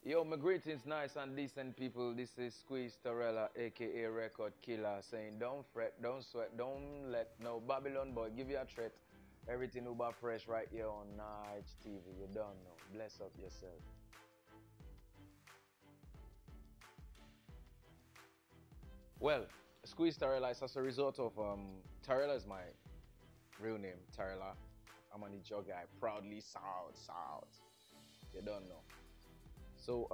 Yo, my greetings, nice and decent people. This is Squeeze Tarela, aka Record Killer, saying don't fret, don't sweat, don't let no Babylon boy give you a threat. Everything uber fresh right here on Nige TV. You don't know. Bless up yourself. Well, Squeeze Tarela is as a result of Tarela is my real name, Tarela. I'm a Niger guy, proudly South. You don't know. So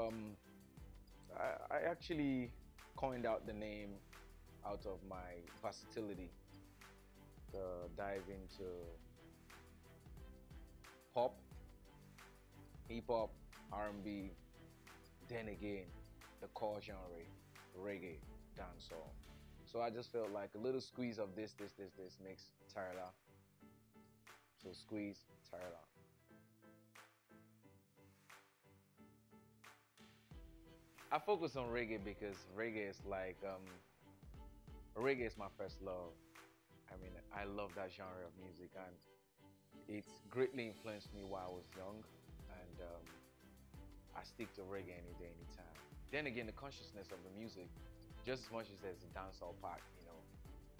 I actually coined out the name out of my versatility to dive into pop, hip hop, R&B, then again the core genre, reggae, dancehall. So I just felt like a little squeeze of this makes Tarela. So Squeeze Tarela. I focus on reggae because reggae is like reggae is my first love. I mean, I love that genre of music, and it's greatly influenced me while I was young, and I stick to reggae any day, anytime. Then again, the consciousness of the music, just as much as there's a dancehall part, you know,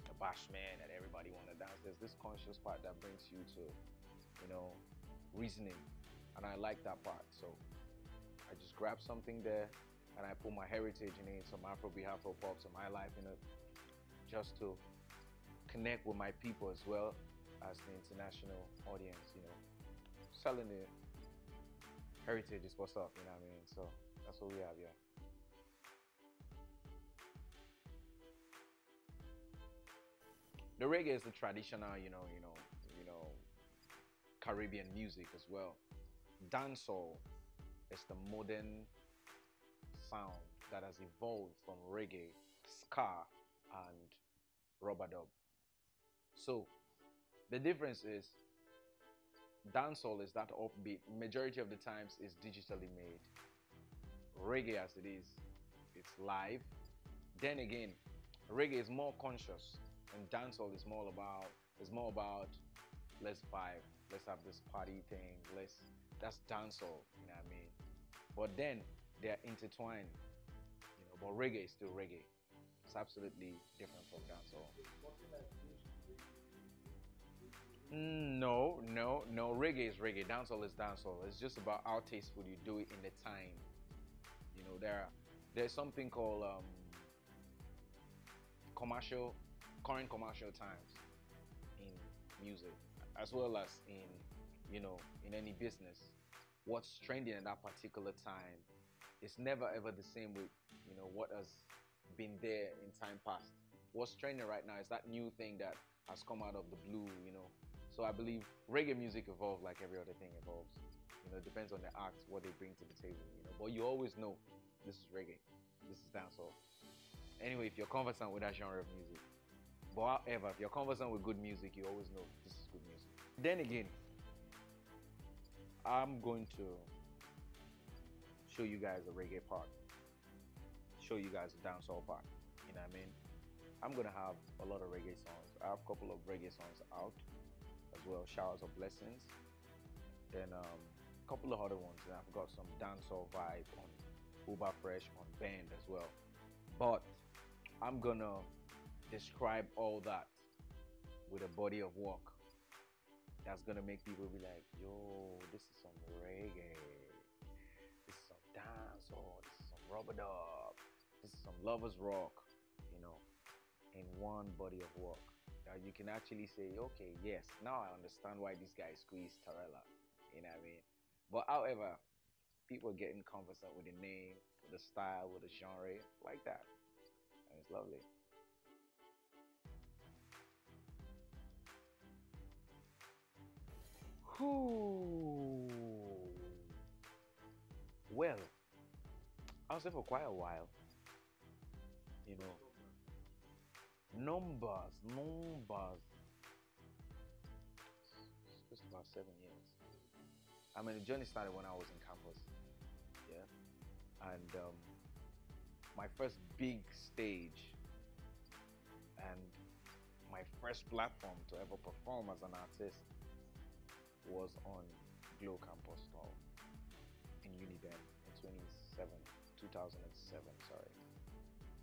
the bash man that everybody want to dance, there's this conscious part that brings you to, you know, reasoning, and I like that part. So I just grab something there, and I put my heritage in it, some Afrobeat, Afro-pop, some my life in it, just to connect with my people as well as the international audience, you know. Selling the heritage is what's up, you know what I mean? So that's what we have, yeah. The reggae is the traditional, you know, Caribbean music as well. Dancehall is the modern sound that has evolved from reggae, ska, and rubber dub. So the difference is dancehall is that upbeat. Majority of the times is digitally made. Reggae as it is, it's live. Then again, reggae is more conscious, and dancehall is more about let's vibe, let's have this party thing, that's dancehall, you know what I mean? But then they're intertwined, you know, but reggae is still reggae. It's absolutely different from dancehall. No. Reggae is reggae. Dancehall is dancehall. It's just about how tasteful you do it in the time. You know, there's something called current commercial times in music, as well as in, you know, in any business. What's trending at that particular time is never ever the same with, you know, what has been there in time past. What's trending right now is that new thing that has come out of the blue, you know. So I believe reggae music evolves like every other thing evolves. You know, it depends on the act, what they bring to the table, you know. But you always know this is reggae, this is dancehall. Anyway, if you're conversant with that genre of music. But however, if you're conversant with good music, you always know this is good music. Then again, I'm going to show you guys the reggae part, show you guys the dancehall part, you know what I mean? I'm gonna have a lot of reggae songs. I have a couple of reggae songs out as well, Showers of Blessings. Then a couple of other ones, and I've got some dancehall vibe on Uber Fresh on Band as well. But I'm gonna describe all that with a body of work that's gonna make people be like, yo, this is some reggae, this is some dancehall, this is some rubber dub, this is some lovers rock, you know, in one body of work. Now you can actually say, okay, yes, now I understand why this guy squeezed Tarela, you know what I mean? But however, people are getting conversant with the name, with the style, with the genre, like that, and it's lovely. Whew. Well, I was there for quite a while, you know. Numbers. It's just about 7 years. I mean, the journey started when I was in campus, yeah. And my first big stage and my first platform to ever perform as an artist was on Glow Campus Hall in Uniden in 2017. 2007, sorry,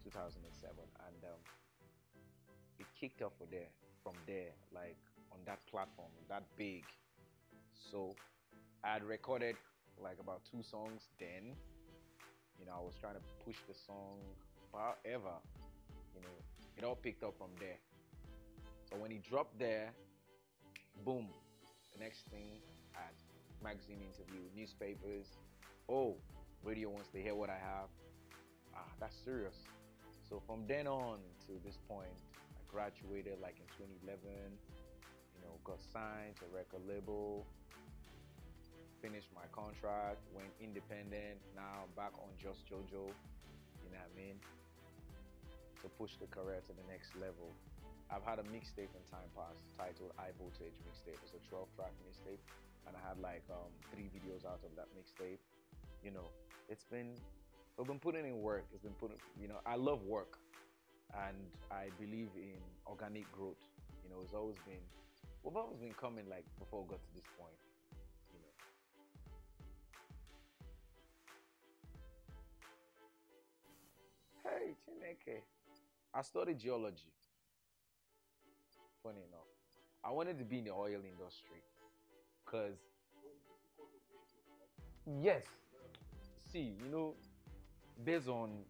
2007, and it kicked off from there, like on that platform, that big. So I had recorded like about 2 songs then. You know, I was trying to push the song, but however, you know, it all picked up from there. So when he dropped there, boom, the next thing I had magazine interview, newspapers. Oh, radio wants to hear what I have. Ah, that's serious. So from then on to this point, I graduated like in 2011, you know, got signed to a record label, finished my contract, went independent. Now I'm back on Just JoJo, you know what I mean? To push the career to the next level. I've had a mixtape in time past titled High Voltage Mixtape. It's a 12-track mixtape, and I had like 3 videos out of that mixtape. You know, we've been putting in work. It's been putting, you know, I love work, and I believe in organic growth. You know, we've always been coming like before we got to this point. You know. Hey, Chineke. I studied geology. Funny enough, I wanted to be in the oil industry, cause yes, see, you know, based on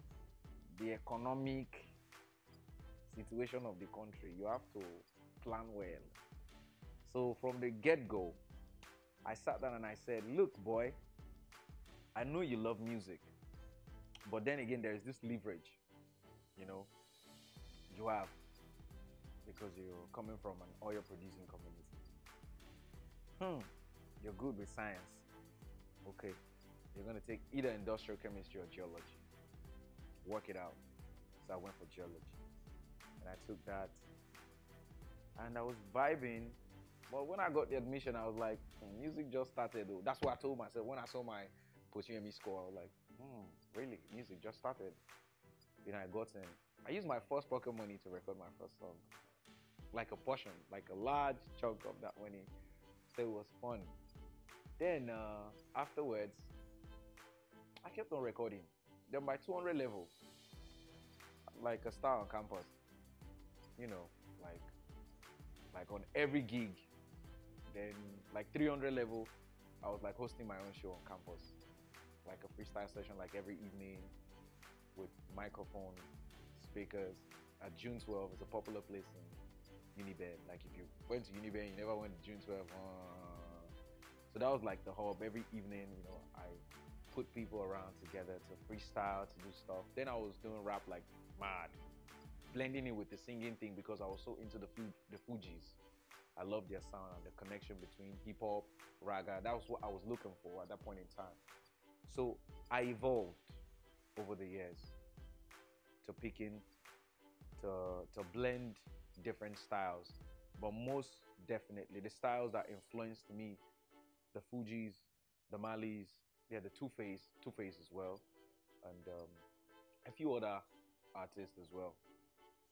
the economic situation of the country, you have to plan well. So from the get-go, I sat down and I said, look, boy, I know you love music, but then again, there's this leverage, you know, you have, because you're coming from an oil producing community. You're good with science. Okay, you're going to take either industrial chemistry or geology. Work it out. So I went for geology. And I took that. And I was vibing. But when I got the admission, I was like, music just started though. That's what I told myself. When I saw my post-UME score, I was like, really? Music just started. Then I got in. I used my first pocket money to record my first song. Like a portion, like a large chunk of that money. So it was fun. Then afterwards, I kept on recording. Then by 200 level, like a star on campus, you know, like on every gig. Then like 300 level, I was like hosting my own show on campus, like a freestyle session like every evening with microphone, speakers. At June 12, it's a popular place in Unibed. Like if you went to Unibed, you never went to June 12. So that was like the hub. Every evening, you know, I put people around together to freestyle, to do stuff. Then I was doing rap like mad, blending it with the singing thing because I was so into the Fugees. I loved their sound and the connection between hip hop, ragga. That was what I was looking for at that point in time. So I evolved over the years to blend different styles, but most definitely the styles that influenced me, the Fugees, the Malis, yeah, the Two Face as well, and a few other artists as well.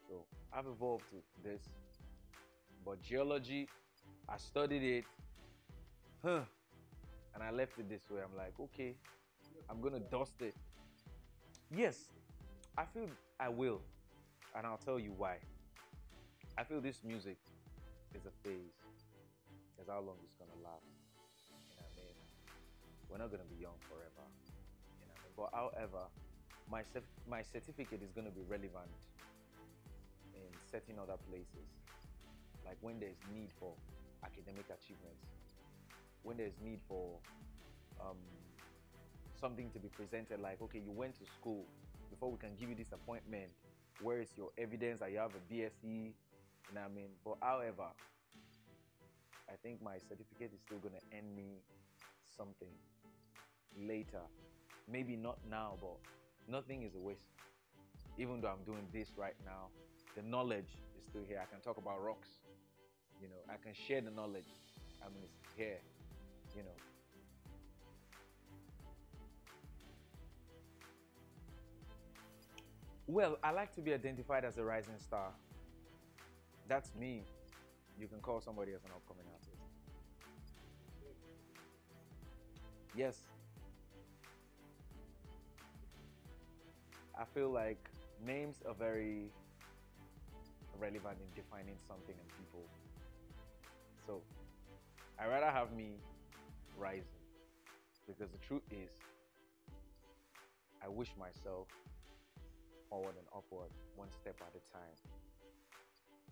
So I've evolved to this, but geology, I studied it, and I left it this way. I'm like, okay, I'm gonna dust it. Yes, I feel I will, and I'll tell you why. I feel this music is a phase. Is how long it's gonna last. You know what I mean? We're not gonna be young forever. You know what I mean? But however, my certificate is gonna be relevant in certain other places. Like when there's need for academic achievements, when there's need for something to be presented, like, okay, you went to school, before we can give you this appointment, where is your evidence that you have a BSc? You know what I mean? But however, I think my certificate is still going to earn me something later. Maybe not now, but nothing is a waste. Even though I'm doing this right now, the knowledge is still here. I can talk about rocks. You know, I can share the knowledge. I mean, it's here, you know. Well, I like to be identified as a rising star. That's me. You can call somebody as an upcoming artist. Yes. I feel like names are very relevant in defining something in people. So I rather have me rising, because the truth is, I wish myself forward and upward, one step at a time.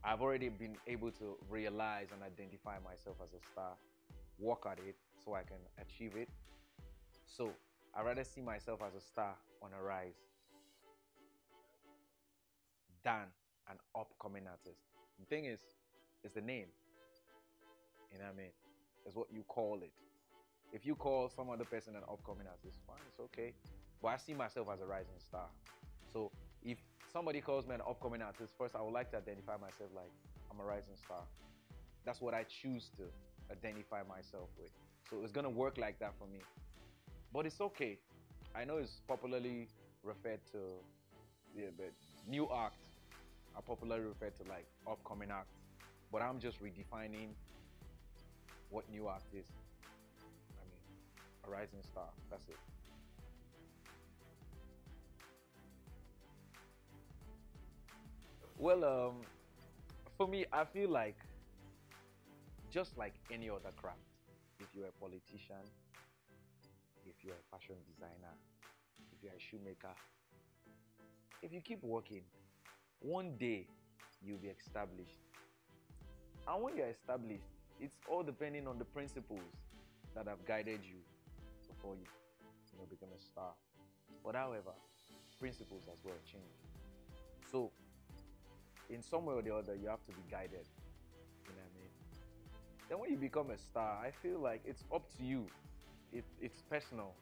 I've already been able to realize and identify myself as a star, work at it so I can achieve it. So I rather see myself as a star on a rise than an upcoming artist. The thing is, it's the name. You know what I mean? It's what you call it. If you call some other person an upcoming artist, fine, it's okay. But I see myself as a rising star. So if somebody calls me an upcoming artist, first I would like to identify myself like I'm a rising star. That's what I choose to identify myself with. So it's gonna work like that for me. But it's okay. I know it's popularly referred to, yeah, but new acts are popularly referred to like upcoming acts. But I'm just redefining what new act is. I mean, a rising star. That's it. Well, for me, I feel like just like any other craft, if you're a politician, if you're a fashion designer, if you're a shoemaker, if you keep working, one day you'll be established. And when you're established, it's all depending on the principles that have guided you before you become a star. But however, principles as well change. So in some way or the other, you have to be guided. You know what I mean? Then when you become a star, I feel like it's up to you. It's personal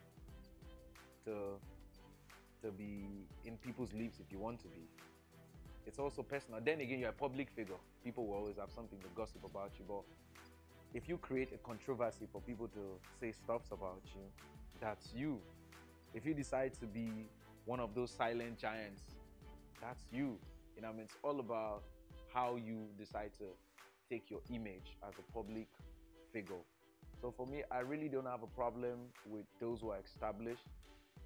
to be in people's lives if you want to be. It's also personal. Then again, you're a public figure. People will always have something to gossip about you. But if you create a controversy for people to say stuffs about you, that's you. If you decide to be one of those silent giants, that's you. You know what I mean? It's all about how you decide to take your image as a public figure. So for me, I really don't have a problem with those who are established.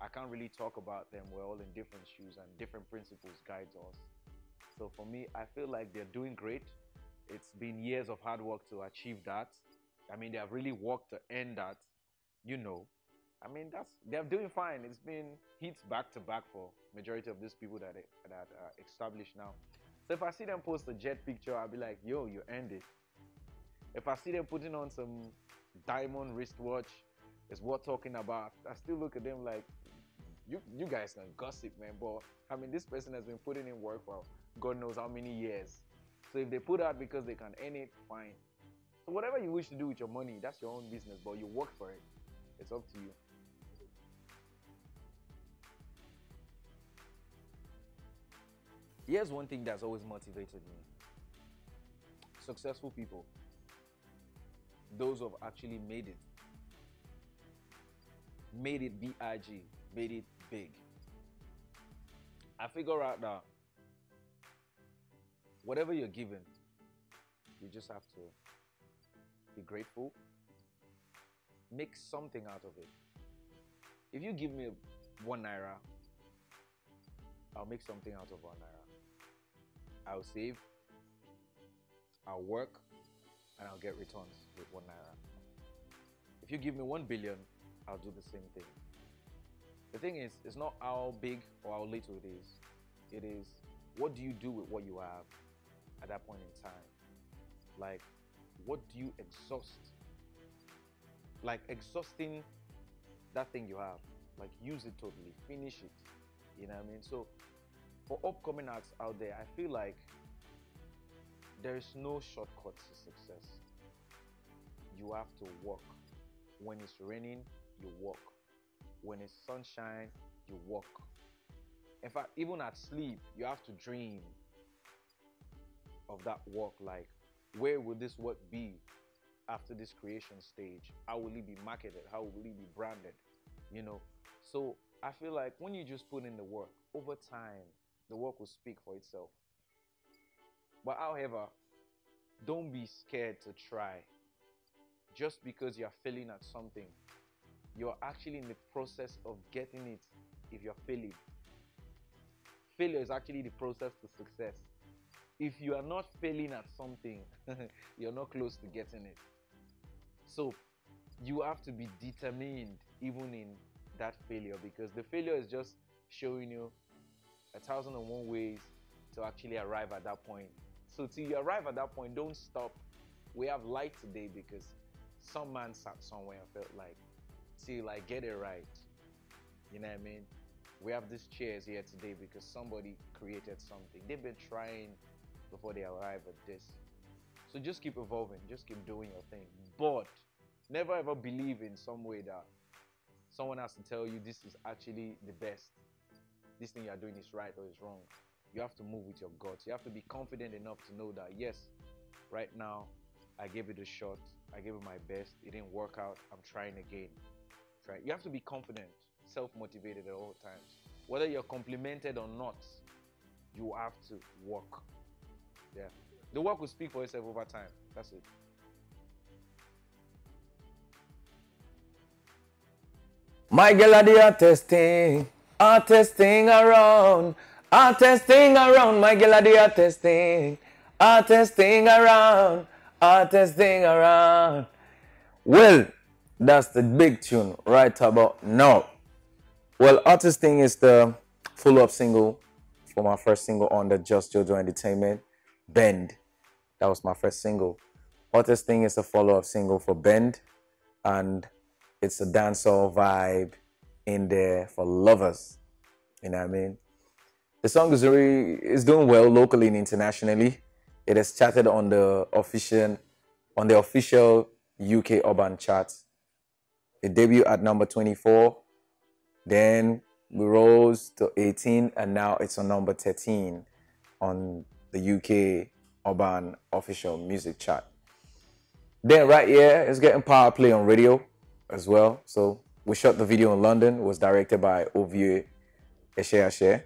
I can't really talk about them. We're all in different shoes and different principles guides us. So for me, I feel like they're doing great. It's been years of hard work to achieve that. I mean, they have really worked to earn that, you know. I mean, they're doing fine. It's been hits back to back for majority of these people that are established now. So if I see them post a jet picture, I'll be like, yo, you earned it. If I see them putting on some diamond wristwatch, it's worth talking about. I still look at them like, you guys can gossip, man. But I mean, this person has been putting in work for God knows how many years. So if they put out because they can earn it, fine. So whatever you wish to do with your money, that's your own business. But you work for it. It's up to you. Here's one thing that's always motivated me. Successful people, those who have actually made it big, made it big. I figure out that whatever you're given, you just have to be grateful, make something out of it. If you give me 1 naira, I'll make something out of 1 naira. I'll save, I'll work, and I'll get returns with 1 naira. If you give me 1 billion, I'll do the same thing. The thing is, it's not how big or how little it is. It is, what do you do with what you have at that point in time? Like, what do you exhaust? Like, exhausting that thing you have. Like, use it totally, finish it. You know what I mean? So, for upcoming acts out there, I feel like there is no shortcut to success. You have to work. When it's raining, you work. When it's sunshine, you work. In fact, even at sleep, you have to dream of that work. Like, where will this work be after this creation stage? How will it be marketed? How will it be branded? You know? So I feel like when you just put in the work, over time, the work will speak for itself. But however, don't be scared to try. Just because you're failing at something, you're actually in the process of getting it if you're failing. failure is actually the process to success. If you are not failing at something, you're not close to getting it. So you have to be determined even in that failure, because the failure is just showing you 1,001 ways to actually arrive at that point. So till you arrive at that point, don't stop. We have light today because some man sat somewhere and felt like, till I get it right. You know what I mean? We have these chairs here today because somebody created something. They've been trying before they arrive at this. So just keep evolving, just keep doing your thing. But never ever believe in some way that someone has to tell you this is actually the best. This thing you're doing is right or is wrong. You have to move with your guts. You have to be confident enough to know that, yes, right now, I gave it a shot. I gave it my best. It didn't work out. I'm trying again. Try. You have to be confident, self-motivated at all times. Whether you're complimented or not, you have to work. Yeah. The work will speak for itself over time. That's it. My girl, they are testing around, my girl, they are testing around. Well, that's the big tune right about now. Well, Artisting is the follow-up single for my first single on the Just JoJo Entertainment, Bend. That was my first single. Artisting is a follow-up single for Bend, and it's a dancehall vibe in there for lovers. You know what I mean? The song is doing well locally and internationally. It has charted on the official UK urban chart. It debuted at number 24. Then we rose to 18, and now it's on number 13 on the UK urban official music chart. Then right here, it's getting power play on radio as well. So we shot the video in London. It was directed by Ovie Eshe.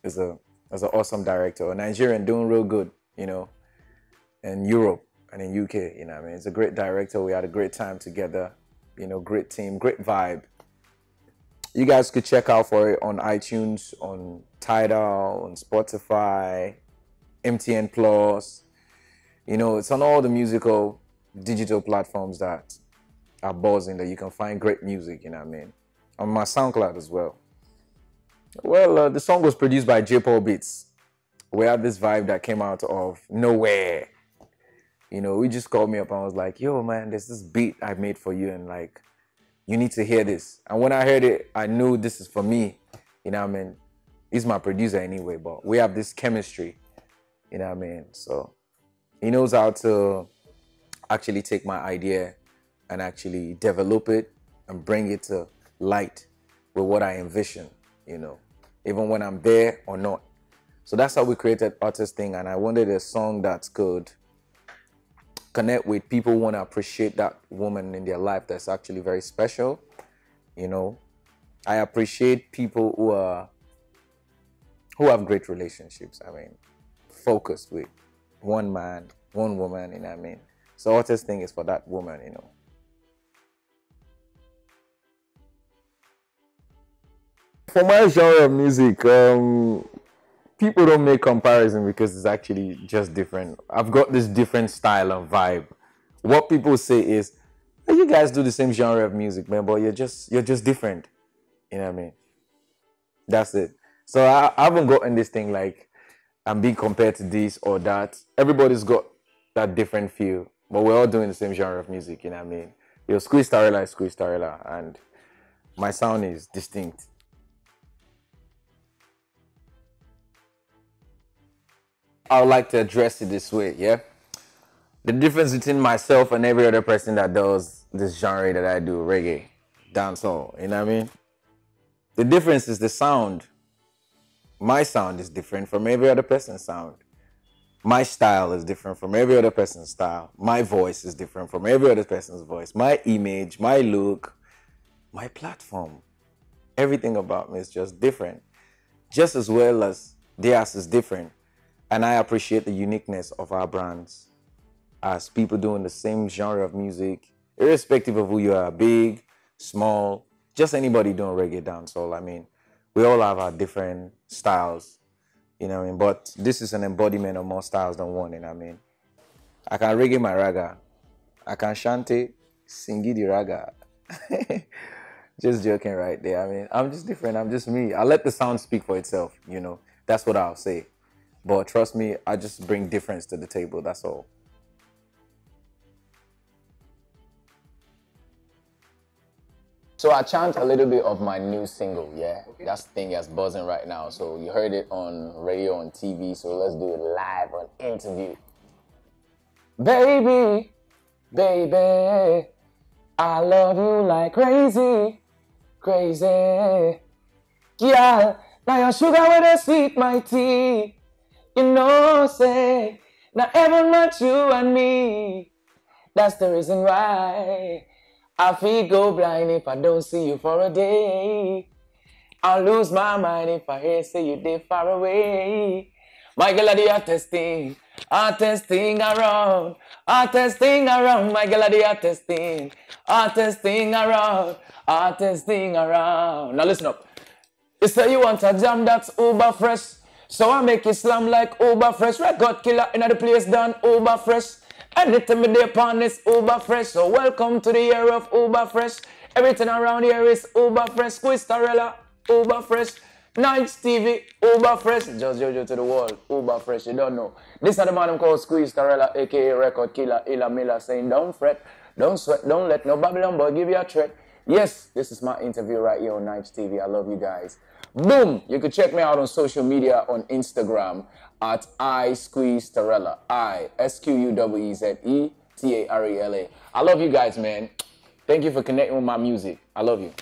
He's an awesome director. A Nigerian doing real good, you know, in Europe and in UK, you know what I mean? It's a great director. We had a great time together, you know, great team, great vibe. You guys could check out for it on iTunes, on Tidal, on Spotify, MTN Plus. You know, it's on all the musical digital platforms that are buzzing, that you can find great music, you know what I mean? On my SoundCloud as well. Well, the song was produced by J. Paul Beats. We had this vibe that came out of nowhere. You know, he just called me up and was like, yo, man, there's this beat I made for you, and like, you need to hear this. And when I heard it, I knew this is for me. You know what I mean? He's my producer anyway, but we have this chemistry. You know what I mean? So he knows how to actually take my idea and actually develop it and bring it to light with what I envision, you know, even when I'm there or not. So that's how we created Artisting, and I wanted a song that could connect with people who want to appreciate that woman in their life that's actually very special, you know. I appreciate people who have great relationships. I mean, focused with one man, one woman, you know what I mean? So Artisting is for that woman, you know. For my genre of music, people don't make comparison because it's actually just different. I've got this different style and vibe. What people say is, hey, you guys do the same genre of music, man, but you're just different. You know what I mean? That's it. So I haven't gotten this thing like I'm being compared to this or that. Everybody's got that different feel, but we're all doing the same genre of music, you know what I mean? Yo, Squeeze Tarela is Squeeze Tarela, and my sound is distinct. I would like to address it this way, yeah? The difference between myself and every other person that does this genre that I do, reggae, dancehall, you know what I mean? The difference is the sound. My sound is different from every other person's sound. My style is different from every other person's style. My voice is different from every other person's voice. My image, my look, my platform, everything about me is just different. Just as well as theirs is different. And I appreciate the uniqueness of our brands as people doing the same genre of music, irrespective of who you are, big, small, just anybody doing reggae dancehall. I mean, we all have our different styles. You know what I mean? But this is an embodiment of more styles than one, you know what I mean? I can reggae my raga. I can shanty, singi the raga. Just joking right there. I mean, I'm just different. I'm just me. I let the sound speak for itself, you know. That's what I'll say. But trust me, I just bring difference to the table. That's all. So I chant a little bit of my new single, yeah? Okay. That's the thing that's buzzing right now. So you heard it on radio, on TV, so let's do it live on interview. Baby, baby, I love you like crazy, crazy. Yeah, now your sugar with the sweet, my tea. You know, say, now heaven met you and me. That's the reason why I feel go blind if I don't see you for a day. I'll lose my mind if I hear say you did far away. My girl, the hottest thing around, hottest thing around. My girl, the hottest thing around, hottest thing around. Now listen up. You say you want a jam that's uber fresh, so I make it slam like uber fresh. Record killer in the place done uber fresh. Anything me there upon this uber fresh. So welcome to the year of uber fresh. Everything around here is uber fresh. Squeeze Tarela, uber fresh. Nights TV, uber fresh. Just Jojo to the world, uber fresh. You don't know. This is the man called Squeeze Tarela, aka Record Killer, Illa Miller, saying don't fret, don't sweat, don't let no Babylon boy give you a threat. Yes, this is my interview right here on Nights TV. I love you guys. Boom! You can check me out on social media on Instagram at Squeeze Tarela. SQUEEZETARELA. I love you guys, man. Thank you for connecting with my music. I love you.